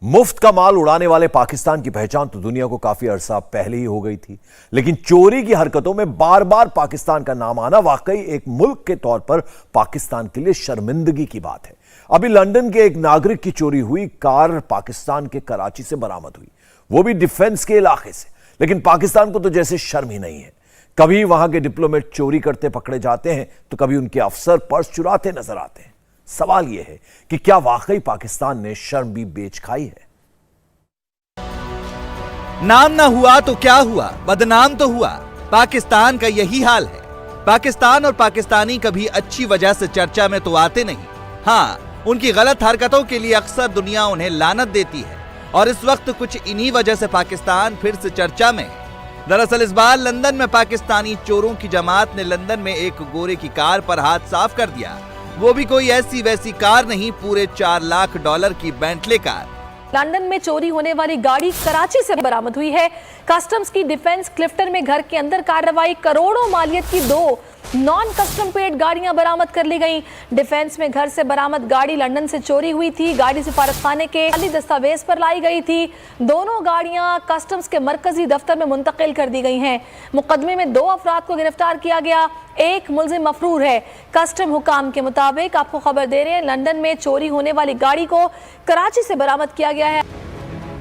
मुफ्त का माल उड़ाने वाले पाकिस्तान की पहचान तो दुनिया को काफी अरसा पहले ही हो गई थी, लेकिन चोरी की हरकतों में बार बार पाकिस्तान का नाम आना वाकई एक मुल्क के तौर पर पाकिस्तान के लिए शर्मिंदगी की बात है। अभी लंदन के एक नागरिक की चोरी हुई कार पाकिस्तान के कराची से बरामद हुई, वो भी डिफेंस के इलाके से। लेकिन पाकिस्तान को तो जैसे शर्म ही नहीं है। कभी वहां के डिप्लोमेट चोरी करते पकड़े जाते हैं तो कभी उनके अफसर पर्स चुराते नजर आते हैं। सवाल यह है कि क्या वाकई पाकिस्तान ने शर्म भी बेच खाई है? नाम ना हुआ तो क्या हुआ, बदनाम तो हुआ। पाकिस्तान का यही हाल है। पाकिस्तान और पाकिस्तानी कभी अच्छी वजह से चर्चा में तो आते नहीं। हाँ, उनकी गलत हरकतों के लिए अक्सर दुनिया उन्हें लानत देती है और इस वक्त कुछ इन्हीं वजह से पाकिस्तान फिर से चर्चा में है। दरअसल इस बार लंदन में पाकिस्तानी चोरों की जमात ने लंदन में एक गोरे की कार पर हाथ साफ कर दिया। वो भी कोई ऐसी वैसी कार नहीं, पूरे $4 लाख की बेंटले कार। लंदन में चोरी होने वाली गाड़ी कराची से बरामद हुई है। कस्टम्स की डिफेंस क्लिफ्टन में घर के अंदर कार्रवाई, करोड़ों मालियत की 2 नॉन कस्टम पेड गाड़ियां बरामद कर ली गईं। डिफेंस में घर से बरामद गाड़ी लंदन से चोरी हुई थी। गाड़ी सिफारत खाने के खाली दस्तावेज पर लाई गई थी। दोनों गाड़ियां कस्टम्स के मरकजी दफ्तर में मुंतकिल कर दी गई हैं। मुकदमे में 2 अफराद को गिरफ्तार किया गया, एक मुलजिम मफरूर है। कस्टम हुकाम के मुताबिक आपको खबर दे रहे हैं, लंदन में चोरी होने वाली गाड़ी को कराची से बरामद किया गया है।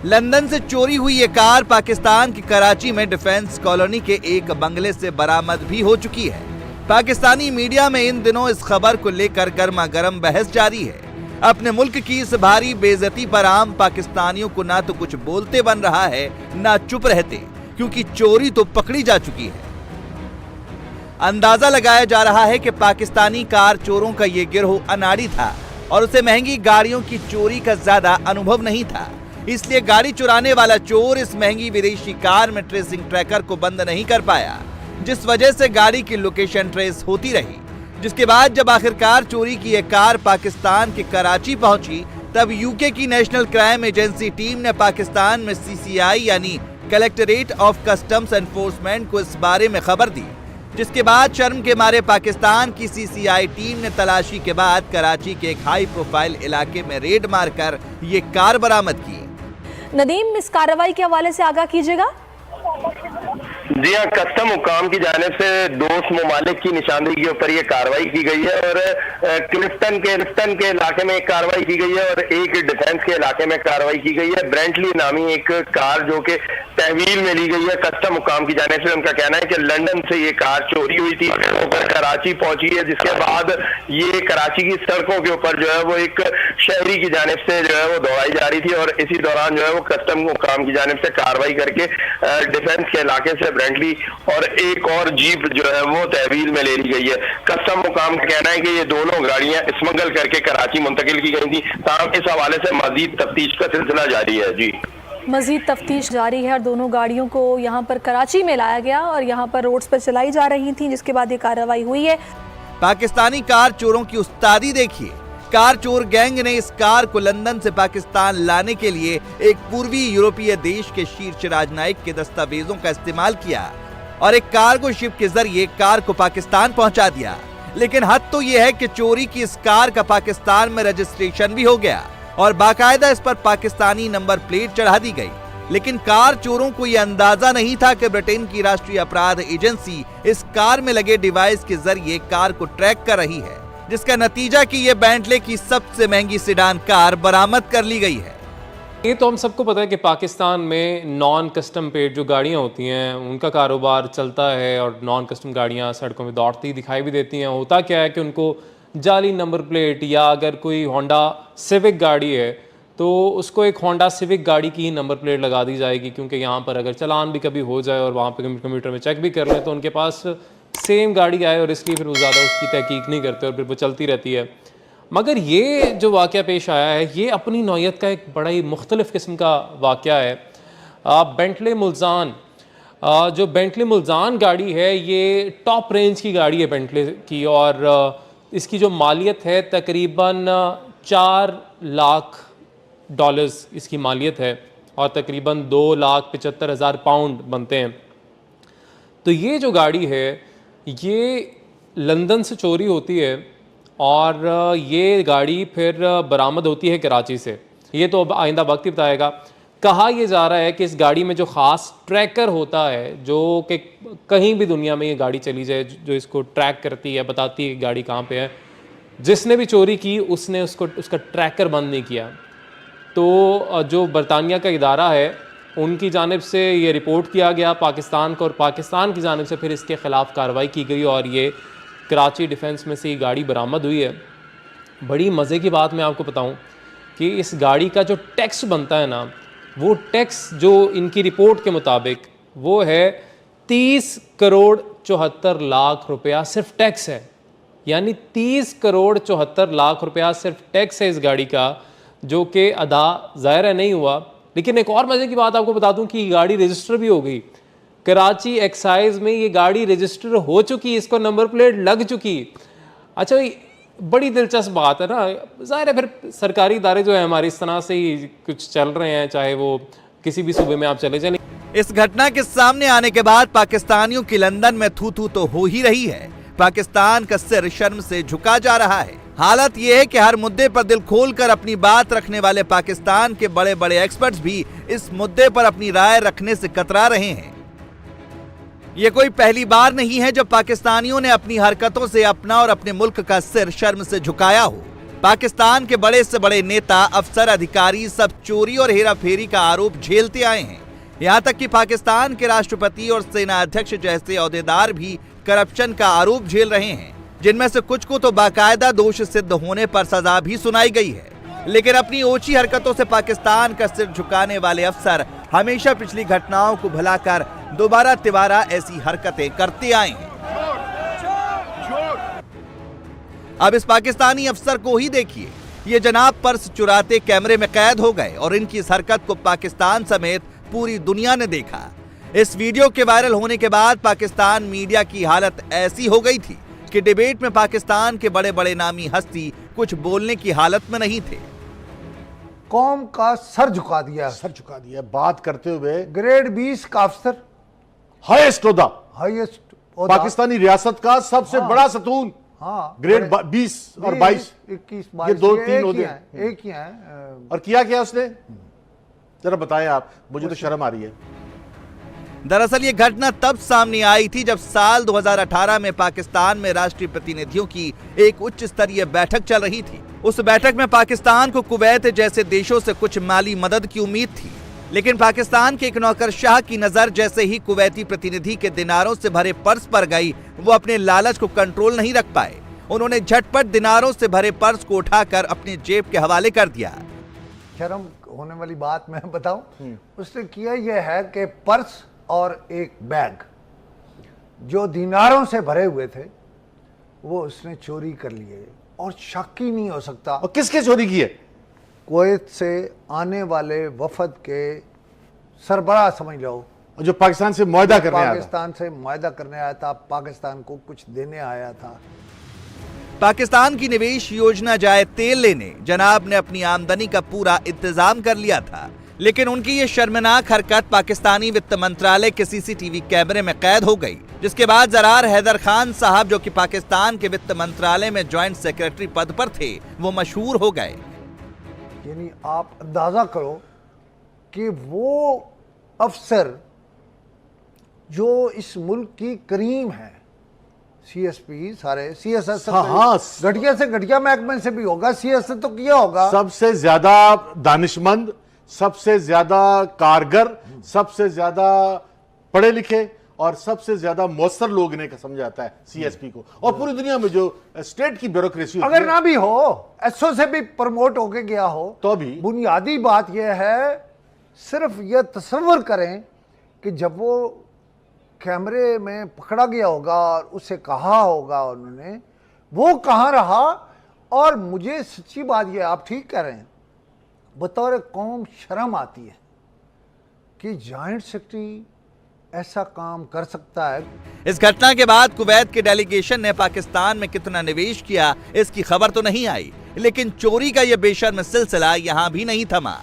लंदन से चोरी हुई ये कार पाकिस्तान की कराची में डिफेंस कॉलोनी के एक बंगले से बरामद भी हो चुकी है। पाकिस्तानी मीडिया में इन दिनों इस खबर को लेकर गर्मा गर्म बहस जारी है। अपने मुल्क की इस भारी बेइज्जती पर आम पाकिस्तानियों को ना तो कुछ बोलते बन रहा है, ना चुप रहते, क्योंकि चोरी तो पकड़ी जा चुकी है। अंदाजा लगाया जा रहा है कि पाकिस्तानी कार चोरों का ये गिरोह अनाड़ी था और उसे महंगी गाड़ियों की चोरी का ज्यादा अनुभव नहीं था। इसलिए गाड़ी चुराने वाला चोर इस महंगी विदेशी कार में ट्रेसिंग ट्रैकर को बंद नहीं कर पाया, जिस वजह से गाड़ी की लोकेशन ट्रेस होती रही। जिसके बाद जब आखिरकार चोरी की एक कार पाकिस्तान के कराची पहुंची, तब यूके की नेशनल क्राइम एजेंसी टीम ने पाकिस्तान में CCI यानी कलेक्टरेट ऑफ कस्टम्स एनफोर्समेंट को इस बारे में खबर दी। जिसके बाद शर्म के मारे पाकिस्तान की CCI टीम ने तलाशी के बाद कराची के एक हाई प्रोफाइल इलाके में रेड मारकर ये कार बरामद की। नदीम, इस कार्रवाई के हवाले से आगाह कीजिएगा। जी हाँ, कस्टम हुकाम की जानिब से 2 ममालिक की निशानदेही के ऊपर ये कार्रवाई की गई है और क्लिफ्टन के इलाके में एक कार्रवाई की गई है और एक डिफेंस के इलाके में कार्रवाई की गई है। ब्रेंटली नामी एक कार जो कि तहवील में ली गई है कस्टम हुकाम की जानिब से। उनका कहना है कि लंदन से ये कार चोरी हुई थी, ऊपर कराची पहुंची है, जिसके बाद ये कराची की सड़कों के ऊपर जो है वो एक शहरी की जानिब से जो है वो दौड़ाई जा रही थी और इसी दौरान जो है वो कस्टम हुकाम की जानिब से कार्रवाई करके डिफेंस के इलाके से ब्रेंटली और एक और जीप जो है वो तहवील में ले ली गई है। कस्टम हुकाम का कहना है कि ये दोनों गाड़ियां स्मगल करके कराची मुंतकिल की गई थी। ताहम इस हवाले से मजीद तफ्तीश का सिलसिला जारी है। जी, मजीद तफ्तीश जारी है और दोनों गाड़ियों को यहाँ पर कराची में लाया गया और यहाँ पर रोड्स पर चलाई जा रही थी, जिसके बाद ये कार्रवाई हुई है। पाकिस्तानी कार चोरों की उस्तादी देखिए। कार चोर गैंग ने इस कार को लंदन से पाकिस्तान लाने के लिए एक पूर्वी यूरोपीय देश के शीर्ष राजनयिक के दस्तावेजों का इस्तेमाल किया और एक कार्गो शिप के जरिए कार को पाकिस्तान पहुंचा दिया। लेकिन हद तो यह है कि चोरी की इस कार का पाकिस्तान में रजिस्ट्रेशन भी हो गया और बाकायदा इस पर पाकिस्तानी नंबर प्लेट चढ़ा दी गई। लेकिन कार चोरों को यह अंदाजा नहीं था कि ब्रिटेन की राष्ट्रीय अपराध एजेंसी इस कार में लगे डिवाइस के जरिए कार को ट्रैक कर रही है, जिसका नतीजा कि ये बेंटले की सबसे महंगी सेडान कार बरामद कर ली गई है। ये तो हम सबको पता है कि पाकिस्तान में नॉन कस्टम पेड जो गाड़ियाँ होती हैं उनका कारोबार चलता है और नॉन कस्टम गाड़ियाँ सड़कों में दौड़ती दिखाई भी देती हैं। होता क्या है कि उनको जाली नंबर प्लेट या अगर कोई होंडा सिविक गाड़ी है तो उसको एक होंडा सिविक गाड़ी की ही नंबर प्लेट लगा दी जाएगी, क्योंकि यहाँ पर अगर चालान भी कभी हो जाए और वहाँ पर कंप्यूटर में चेक भी कर लें तो उनके पास सेम गाड़ी आए और इसलिए फिर वो ज़्यादा उसकी तहकीक नहीं करते और फिर वो चलती रहती है। मगर ये जो वाक़या पेश आया है ये अपनी नौयत का एक बड़ा ही मुख्तलिफ़ किस्म का वाक़या है। बेंटले मुल्ज़ान, जो बेंटले मुल्ज़ान गाड़ी है ये टॉप रेंज की गाड़ी है बेंटले की और इसकी जो मालियत है तकरीबन $4 लाख इसकी मालियत है और तकरीबन 2,75,000 पाउंड बनते हैं। तो ये जो गाड़ी है ये लंदन से चोरी होती है और ये गाड़ी फिर बरामद होती है कराची से। ये तो अब आइंदा वक्त ही बताएगा। कहा यह जा रहा है कि इस गाड़ी में जो ख़ास ट्रैकर होता है, जो कि कहीं भी दुनिया में ये गाड़ी चली जाए, जो इसको ट्रैक करती है, बताती है कि गाड़ी कहाँ पे है, जिसने भी चोरी की उसने उसका ट्रैकर बंद नहीं किया। तो जो बरतानिया का इदारा है उनकी जानिब से ये रिपोर्ट किया गया पाकिस्तान को, और पाकिस्तान की जानिब से फिर इसके ख़िलाफ़ कार्रवाई की गई और ये कराची डिफेंस में से ये गाड़ी बरामद हुई है। बड़ी मज़े की बात मैं आपको बताऊं कि इस गाड़ी का जो टैक्स बनता है ना, वो टैक्स जो इनकी रिपोर्ट के मुताबिक वो है 30 करोड़ 74 लाख रुपया सिर्फ टैक्स है। यानी 30 करोड़ 74 लाख रुपया सिर्फ टैक्स है इस गाड़ी का, जो कि अदा ज़ाहिर है नहीं हुआ। लेकिन एक और मज़े की बात आपको बता दूं कि ये गाड़ी रजिस्टर भी हो गई। कराची एक्साइज में ये गाड़ी रजिस्टर हो चुकी, इसको नंबर प्लेट लग चुकी। अच्छा, बड़ी दिलचस्प बात है ना। ज़ाहिर है फिर सरकारी इदारे जो है हमारे इस तरह से ही कुछ चल रहे हैं, चाहे वो किसी भी सूबे में आप चले जाए। इस घटना के सामने आने के बाद पाकिस्तानियों की लंदन में थू थू तो हो ही रही है। पाकिस्तान का सिर शर्म से झुका जा रहा है। हालत यह है कि हर मुद्दे पर दिल खोलकर अपनी बात रखने वाले पाकिस्तान के बड़े बड़े एक्सपर्ट्स भी इस मुद्दे पर अपनी राय रखने से कतरा रहे हैं। ये कोई पहली बार नहीं है जब पाकिस्तानियों ने अपनी हरकतों से अपना और अपने मुल्क का सिर शर्म से झुकाया हो। पाकिस्तान के बड़े से बड़े नेता, अफसर, अधिकारी सब चोरी और हेराफेरी का आरोप झेलते आए हैं। यहाँ तक कि पाकिस्तान के राष्ट्रपति और सेना अध्यक्ष जैसे ओहदेदार भी करप्शन का आरोप झेल रहे हैं, जिनमें से कुछ को तो बाकायदा दोष सिद्ध होने पर सजा भी सुनाई गई है। लेकिन अपनी ओछी हरकतों से पाकिस्तान का सिर झुकाने वाले अफसर हमेशा पिछली घटनाओं को भुलाकर दोबारा तिबारा ऐसी हरकतें करते आए हैं। अब इस पाकिस्तानी अफसर को ही देखिए, ये जनाब पर्स चुराते कैमरे में कैद हो गए और इनकी इस हरकत को पाकिस्तान समेत पूरी दुनिया ने देखा। इस वीडियो के वायरल होने के बाद पाकिस्तान मीडिया की हालत ऐसी हो गई थी कि डिबेट में पाकिस्तान के बड़े बड़े नामी हस्ती कुछ बोलने की हालत में नहीं थे। कौम का सर झुका दिया बात करते हुए ग्रेड 20 का अफसर, हाईएस्ट पाकिस्तानी रियासत का सबसे बड़ा सतून, ग्रेड 20 और 22 21 ये 2-3 होते हैं, एक ही है। और किया क्या उसने, जरा बताएं आप, मुझे तो शर्म आ रही है। दरअसल ये घटना तब सामने आई थी जब साल 2018 में पाकिस्तान में राष्ट्रीय प्रतिनिधियों की एक उच्च स्तरीय बैठक चल रही थी। उस बैठक में पाकिस्तान को कुवैत जैसे देशों से कुछ माली मदद की उम्मीद थी, लेकिन पाकिस्तान के एक नौकरशाह की नजर जैसे ही कुवैती प्रतिनिधि के दिनारों से भरे पर्स पर गई, वो अपने लालच को कंट्रोल नहीं रख पाए। उन्होंने झटपट दिनारों से भरे पर्स को उठाकर अपने जेब के हवाले कर दिया। शर्म होने वाली बात मैं बताऊं, उसने किया यह है कि पर्स और एक बैग जो दिनारों से भरे हुए थे वो उसने चोरी कर लिए, और शक ही नहीं हो सकता। और किसके चोरी की है? कुवैत से आने वाले वफद के सरबराह समझ लो, जो पाकिस्तान से मुआहदा करने आया था। पाकिस्तान से मुआहदा करने आया था, पाकिस्तान को कुछ देने आया था। पाकिस्तान की निवेश योजना जाए तेल लेने जनाब ने अपनी आमदनी का पूरा इंतजाम कर लिया था, लेकिन उनकी ये शर्मनाक हरकत पाकिस्तानी वित्त मंत्रालय के सीसीटीवी कैमरे में कैद हो गई, जिसके बाद जरार हैदर खान साहब, जो कि पाकिस्तान के वित्त मंत्रालय में ज्वाइंट सेक्रेटरी पद पर थे, वो मशहूर हो गए। यानी आप अंदाजा करो कि वो अफसर जो इस मुल्क की करीम है, सीएसपी, सारे सीएसएस, घटिया से घटिया महकमे से भी होगा, सीएसएस तो किया होगा, सबसे ज्यादा दानिशमंद, सबसे ज्यादा कारगर, सबसे ज्यादा पढ़े लिखे और सबसे ज्यादा मौसर लोग ने समझाता है सीएसपी को। और पूरी दुनिया में जो स्टेट की ब्यूरोक्रेसी अगर ना भी हो, एसओ से भी प्रमोट होके गया हो, तो भी बुनियादी बात यह है, सिर्फ यह तस्वर करें कि जब वो कैमरे में पकड़ा गया होगा और उससे कहा होगा उन्होंने, वो कहाँ रहा। और मुझे सच्ची बात यह, आप ठीक कह रहे हैं, बतौर कौम शर्म आती है कि जॉइंट सेक्रेटरी ऐसा काम कर सकता है। इस घटना के बाद कुवैत के डेलीगेशन ने पाकिस्तान में कितना निवेश किया इसकी खबर तो नहीं आई, लेकिन चोरी का यह बेशर्म सिलसिला यहां भी नहीं थमा।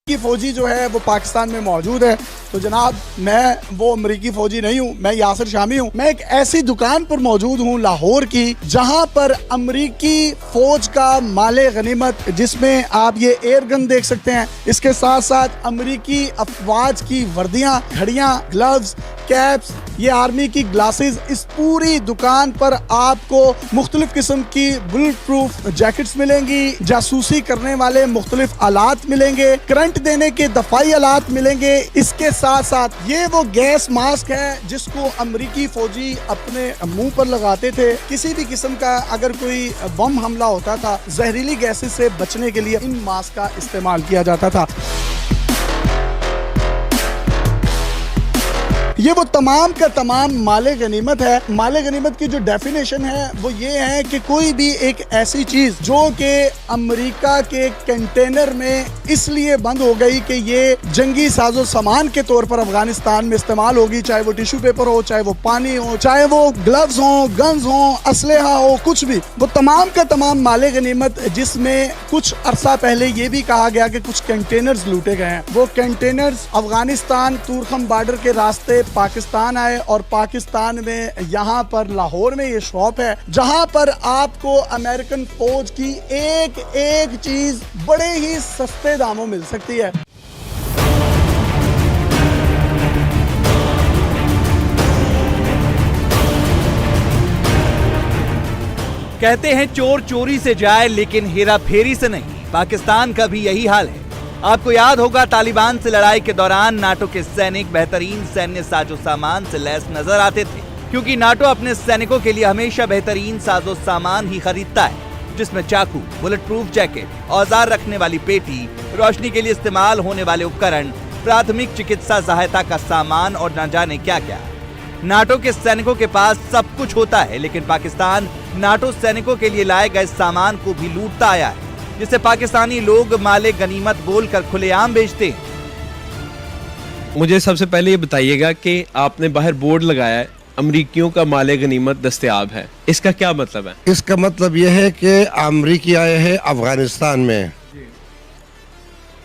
की फौजी जो है वो पाकिस्तान में मौजूद है। तो जनाब मैं वो अमरीकी फौजी नहीं हूँ, मैं यासिर शामी हूँ। मैं एक ऐसी दुकान पर मौजूद हूँ लाहौर की जहाँ पर अमरीकी फौज का माले गनीमत, जिसमें आप ये एयर गन देख सकते हैं, इसके साथ साथ अमरीकी अफवाज की वर्दियाँ, घड़ियाँ, ग्लव्स, कैप्स, ये आर्मी की ग्लासेस, इस पूरी दुकान पर आपको मुख्तलिफ किस्म की बुलेट प्रूफ जैकेट्स मिलेंगी, जासूसी करने वाले मुख्तलिफ आलात मिलेंगे, करंट देने के दफाई आलात मिलेंगे। इसके साथ साथ ये वो गैस मास्क है जिसको अमरीकी फौजी अपने मुंह पर लगाते थे। किसी भी किस्म का अगर कोई बम हमला होता था, जहरीली गैसेस से बचने के लिए इन मास्क का इस्तेमाल किया जाता था। ये वो तमाम का तमाम माले गनीमत है। माले गनीमत की जो डेफिनेशन है वो ये है कि कोई भी एक ऐसी चीज जो कि अमेरिका के कंटेनर में इसलिए बंद हो गई कि ये जंगी साजो सामान के तौर पर अफगानिस्तान में इस्तेमाल होगी, चाहे वो टिश्यू पेपर हो, चाहे वो पानी हो, चाहे वो ग्लव्स हो, गन्स हो, असलहा हो, कुछ भी, वो तमाम का तमाम माले गनीमत, जिसमें कुछ अरसा पहले ये भी कहा गया कि कुछ कंटेनर्स लूटे गए हैं। वो कंटेनर्स अफगानिस्तान तुर्खम बॉर्डर के रास्ते पाकिस्तान आए और पाकिस्तान में यहाँ पर लाहौर में ये शॉप है जहाँ पर आपको अमेरिकन फौज की एक एक चीज बड़े ही सस्ते दामों मिल सकती है। कहते हैं चोर चोरी से जाए लेकिन हेरा फेरी से नहीं। पाकिस्तान का भी यही हाल है। आपको याद होगा तालिबान से लड़ाई के दौरान नाटो के सैनिक बेहतरीन सैन्य साजो सामान से लैस नजर आते थे, क्योंकि नाटो अपने सैनिकों के लिए हमेशा बेहतरीन साजो सामान ही खरीदता है, जिसमें चाकू, बुलेट प्रूफ जैकेट, औजार रखने वाली पेटी, रोशनी के लिए इस्तेमाल होने वाले उपकरण, प्राथमिक चिकित्सा सहायता का सामान और न जाने क्या क्या। नाटो के सैनिकों के पास सब कुछ होता है, लेकिन पाकिस्तान नाटो सैनिकों के लिए लाए गए सामान को भी लूटता आया है, जिसे पाकिस्तानी लोग माले गनीमत बोलकर खुलेआम बेचते हैं। मुझे सबसे पहले ये बताइएगा कि आपने बाहर बोर्ड लगाया है अमरीकियों का माले गनीमत दस्तयाब है, इसका क्या मतलब है? इसका मतलब यह है कि अमरीकी आए हैं अफगानिस्तान में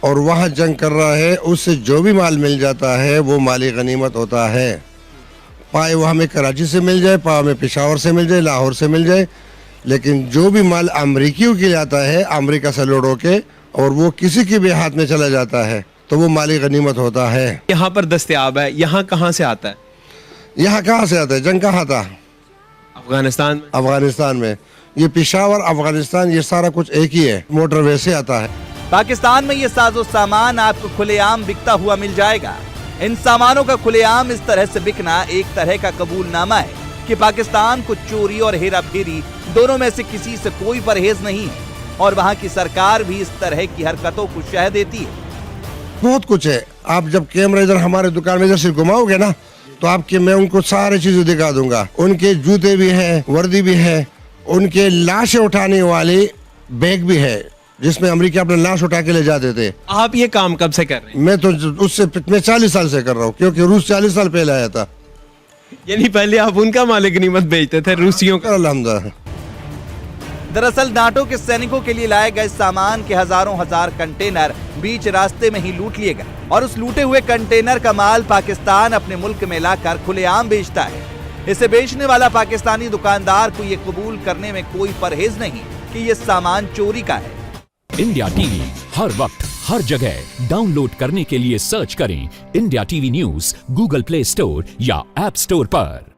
और वहाँ जंग कर रहा है, उससे जो भी माल मिल जाता है वो माले गनीमत होता है। पाए वो हमें कराची से मिल जाए, पाए हमें पेशावर से मिल जाए, लाहौर से मिल जाए, लेकिन जो भी माल अमरीकियों के लिए आता है अमेरिका से लोड होके और वो किसी के भी हाथ में चला जाता है तो वो माली गनीमत होता है। यहाँ पर दस्तयाब है, यहाँ कहाँ से आता है? यहाँ कहाँ से आता है? जंग कहाँ था? अफगानिस्तान में। अफगानिस्तान में। ये पेशावर, अफगानिस्तान, ये सारा कुछ एक ही है, मोटरवे से आता है। पाकिस्तान में ये साजो सामान आपको खुलेआम बिकता हुआ मिल जाएगा। इन सामानों का खुलेआम इस तरह से बिकना एक तरह का कबूलनामा है कि पाकिस्तान को चोरी और हेरा फेरी दोनों में से किसी से कोई परहेज नहीं है, और वहाँ की सरकार भी इस तरह की हरकतों को शह देती है। बहुत कुछ है। आप जब कैमरा इधर हमारे दुकान में इधर से घुमाओगे ना तो आपके मैं उनको सारी चीजें दिखा दूंगा। उनके जूते भी हैं, वर्दी भी है, उनके लाशें उठाने वाले बैग भी है जिसमें अमेरिका अपने लाश उठा के ले जाते थे। आप ये काम कब से कर रहे हैं? मैं तो उससे मैं 40 साल से कर रहा हूँ, क्योंकि रूस 40 साल पहले आया था। यानी पहले आप उनका माले गनीमत बेचते थे, रूसियों का? अल्हम्दुलिल्लाह। दरअसल नाटो के सैनिकों के लिए लाए गए सामान के हजारों हजार कंटेनर बीच रास्ते में ही लूट लिए गए, और उस लूटे हुए कंटेनर का माल पाकिस्तान अपने मुल्क में लाकर खुलेआम बेचता है। इसे बेचने वाला पाकिस्तानी दुकानदार को ये कबूल करने में कोई परहेज नहीं कि ये सामान चोरी का है। इंडिया टीवी हर वक्त हर जगह डाउनलोड करने के लिए सर्च करें India TV news Google play store या ऐप स्टोर पर।